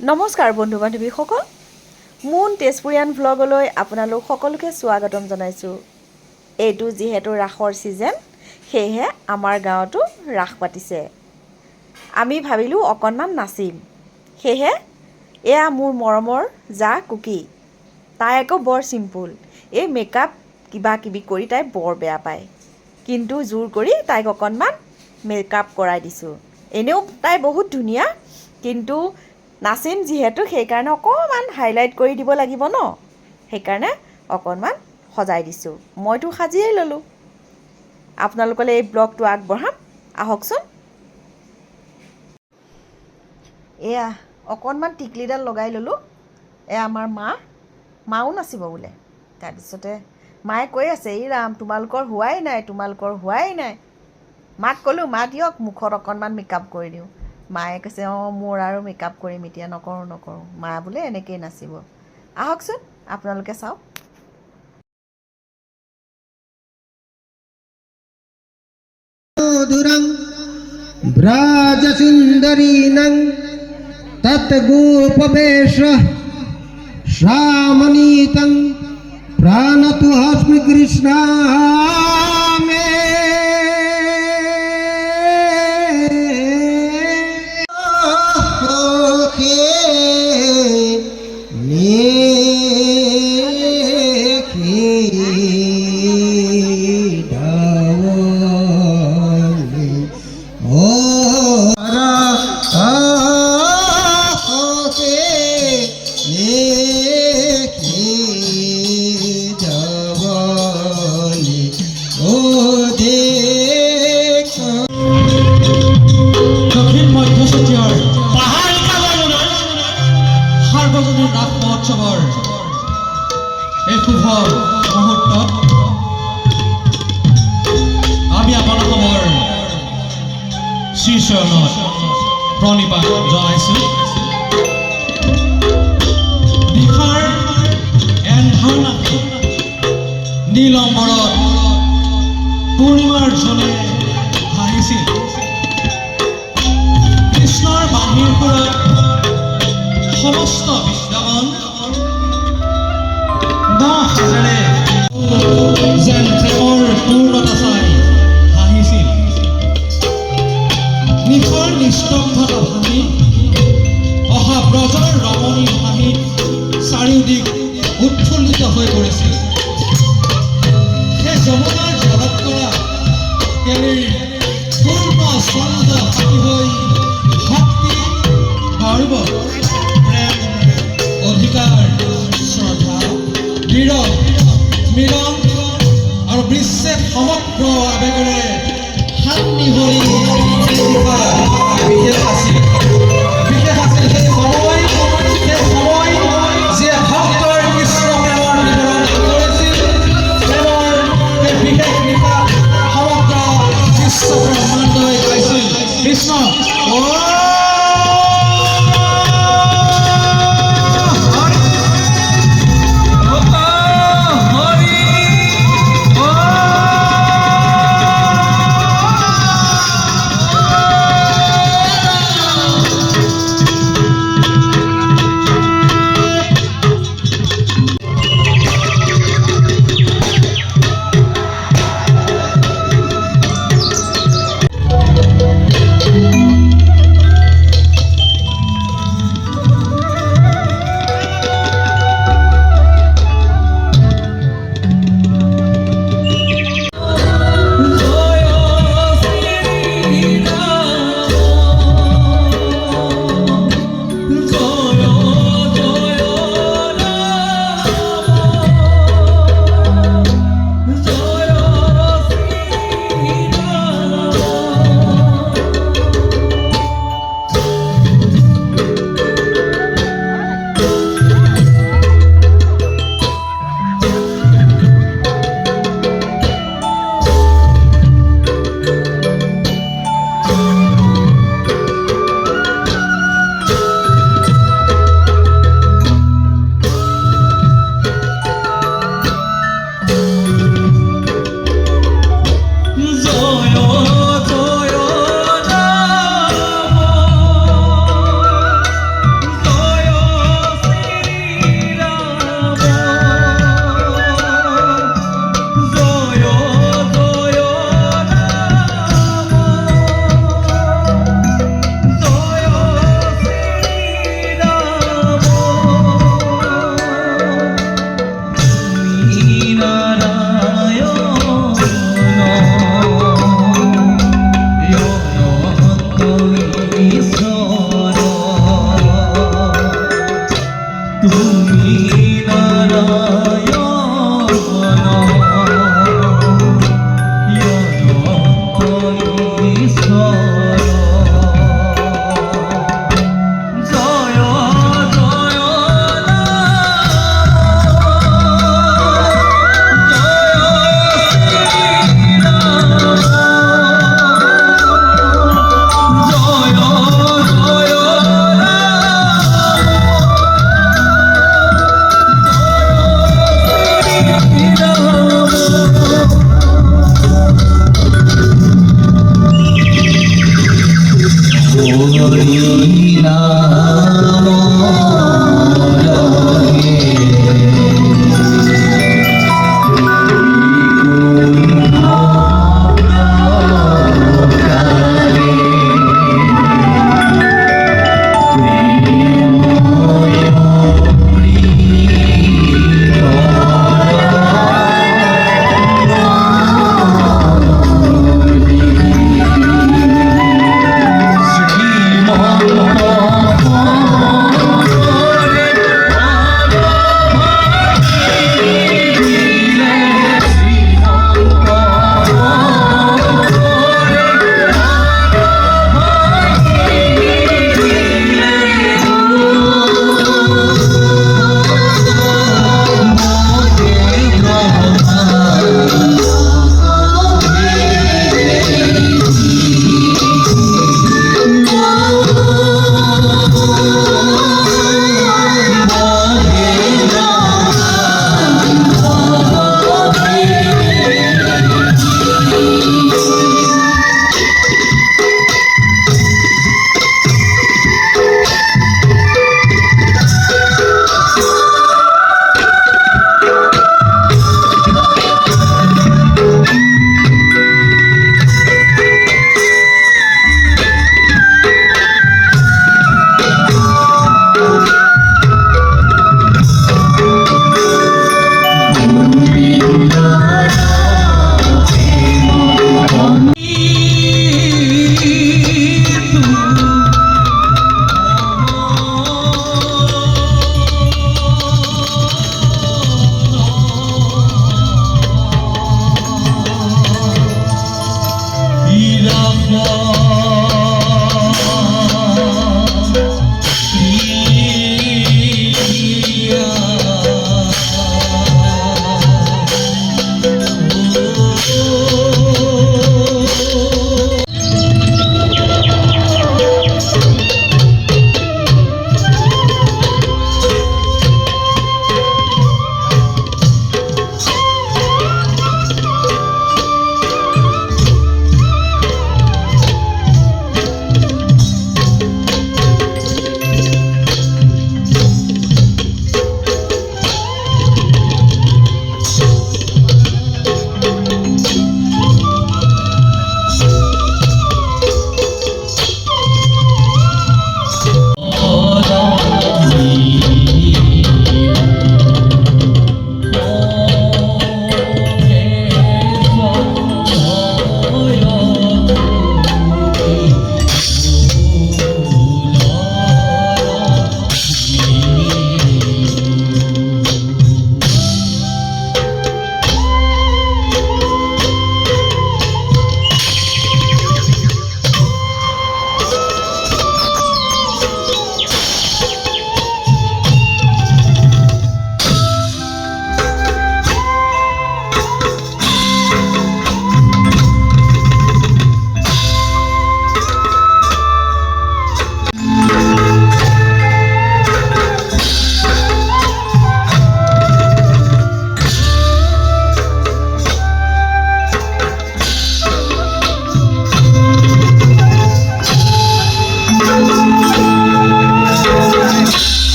নমস্কাৰ বন্ধু বান্ধৱীসকল, মুন তেজপুৰীয়ান ভ্লগলৈ আপোনালোক সকলোকে স্বাগতম জনাইছোঁ। এইটো যিহেতু ৰাসৰ ছিজন, সেয়েহে আমাৰ গাঁৱতো ৰাস পাতিছে। আমি ভাবিলোঁ অকণমান নাচিম। সেয়েহে এয়া মোৰ মৰমৰ জা কুকি। তাই আকৌ বৰ চিম্পুল, এই মেকআপ কিবা কিবি কৰি তাই বৰ বেয়া পায়। কিন্তু জোৰ কৰি তাইক অকণমান মেকআপ কৰাই দিছোঁ। এনেও তাই বহুত ধুনীয়া, কিন্তু নাচিম যিহেতু সেইকাৰণে অকণমান হাইলাইট কৰি দিব লাগিব ন, সেইকাৰণে অকণমান সজাই দিছোঁ। মইতো সাজিয়েই ল'লোঁ। আপোনালোকলৈ এই ব্লগটো আগবঢ়াম, আহকচোন। এয়া অকণমান টিকলিডাল লগাই ল'লোঁ। এয়া আমাৰ মাও নাচিব বোলে। তাৰপিছতে মায়ে কৈ আছে, এই ৰাম তোমালোকৰ হোৱাই নাই। মাক ক'লোঁ, মা দিয়ক মুখত অকণমান মেকআপ কৰি দিওঁ। মায়ে কৈছে, অঁ মোৰ আৰু মেকআপ কৰিম এতিয়া, নকৰোঁ। মা বোলে এনেকৈয়ে নাচিব। আহকচোন আপোনালোকে চাওক। মধুরং ব্রাজসুন্দরীনং তৎগোপবেশ শ্যামনীতং প্রাণতু হস্মি কৃষ্ণামে শ্ৰীচৰণত প্ৰণিপাত জনাইছোঁ। নিশাৰ এন্ধাৰ নাথি নীলম্বৰত পূৰ্ণিমাৰ জনে ভাহিছিল। কৃষ্ণৰ বাঁহীৰ সুৰত সমস্ত বিদ্যাবান ন হাজাৰে যেন প্ৰেমৰ পূৰ্ণতা চাই হাঁহিছিল। নিশাৰ নিস্তব্ধতা ভাঙি অহা ব্ৰজৰ ৰমণীৰ হাঁহিত চাৰিওদিশ উৎফুল্লিত হৈ পৰিছিল। সেই যমুনাৰ জলত কৰা কেৱল পূৰ্ণ ছন্দ সাকি হৈ ভক্তি, গৰ্ব, প্ৰেম, অধিকাৰ, শ্ৰদ্ধা, বিৰহ, মিলন আৰু বিচ্ছেদ সমগ্ৰ আৱেগেৰে হাত মিহলি বিশেষ আছিল সেই সময় যে ভক্তৰ কৃষ্ণ প্ৰেমৰ বিৱৰণ কৰিছিল। প্ৰেমৰ সেই বিশেষ নিশা সমগ্ৰ বিশ্ব ব্ৰহ্মাণ্ডই গাইছিল কৃষ্ণ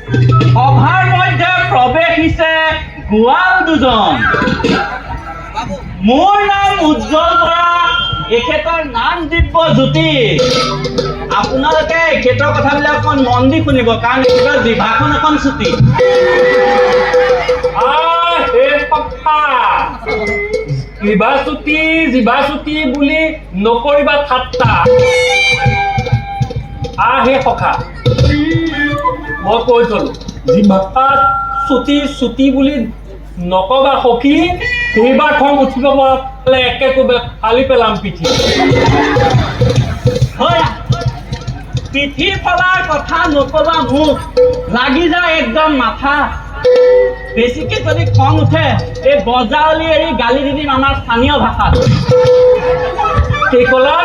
সভাৰ মধ্যে প্ৰৱেশিছে গোৱাল দুজন। মোৰ নাম উজ্জ্বল বৰা, এখেতৰ নাম দিব্যজ্যোতি। আপোনালোকে এখেতৰ কথাবিলাক অকণ মন দি শুনিব, কাৰণ এখেতৰ জিভাখন অকণ চুটি। জিভা চুটি বুলি নকৰিবা ঠাট্টা। হে সখা, মই কৈ থলো, জিভা চুটি চুটি বুলি নকবা সখী, সেইবাৰ খং উঠিব পালে একে কোবে ফালি পেলাম পিঠি। হয়, পিঠি ফলাৰ কথা নকবা মোক, লাগি যায় একদম মাথা। বেছিকে যদি খং উঠে এই বজাৱলী এৰি গালি দি দিম আমাৰ স্থানীয় ভাষাত। কি ক'লা?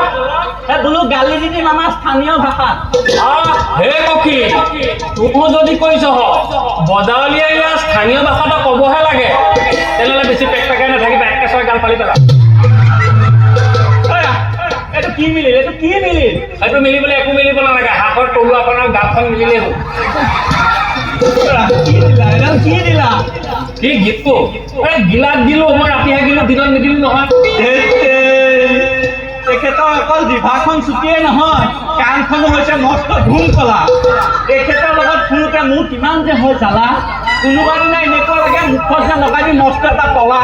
বোলো গালি দি দিম আমাৰ স্থানীয় ভাষাত। হে সখী, তোকো যদি কৈছ বজাৱলী এৰিয়া স্থানীয় ভাষাটো ক'বহে লাগে, তেনেহ'লে বেছি পেকপেকাই নাথাকিবা, একে চয় গাল ফালি পেলাম। এইটো কি মিলিল? এইটো কি মিলিল? সেইটো মিলিবলৈ একো মিলিব নালাগে, হাতৰ তলু আপোনাৰ গালখন মিলিলেই হ'ল। কি দিলা? এডাল কি দিলা? কি গীতটো? গিলাত দিলো, মই ৰাতি হাগিলো, দিনত নিদিলো নহয়। তেখেতৰ অকল জিভাখন চুটিয়ে নহয়, কাণখনো হৈছে মস্ত ধুম কলা। তেখেতৰ লগত শুনোতে মোৰ কিমান যে হয় জ্বালা। কোনোবা দিনা এনেকুৱা লাগে মুখত যে লগাই দি মস্ত এটা তলা।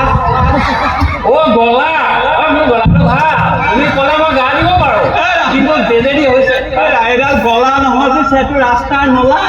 গলা, মোৰ গলাটো ভাল, তুমি ক'লে মই গা দিব পাৰো, কিন্তু বেজেদি হৈছে। এডাল গলা নহয় যে সেইটো ৰাস্তাৰ নলা।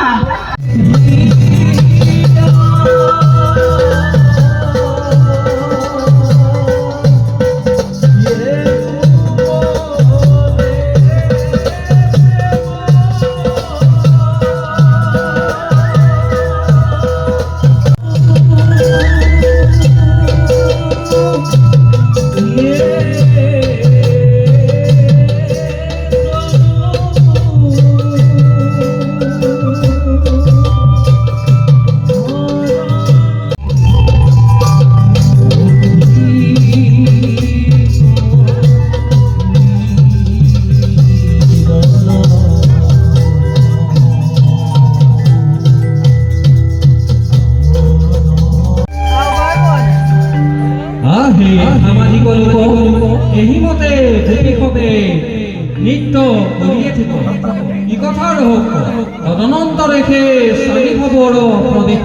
সামাজিক লোক এহিমতে ভূমিষবে নৃত্য কৰিয়ে থাকিব। ই কথাৰ হওক তদনন্তৰে চালি খবৰ প্ৰদেশ।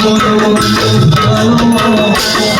মোর ভালোবাসে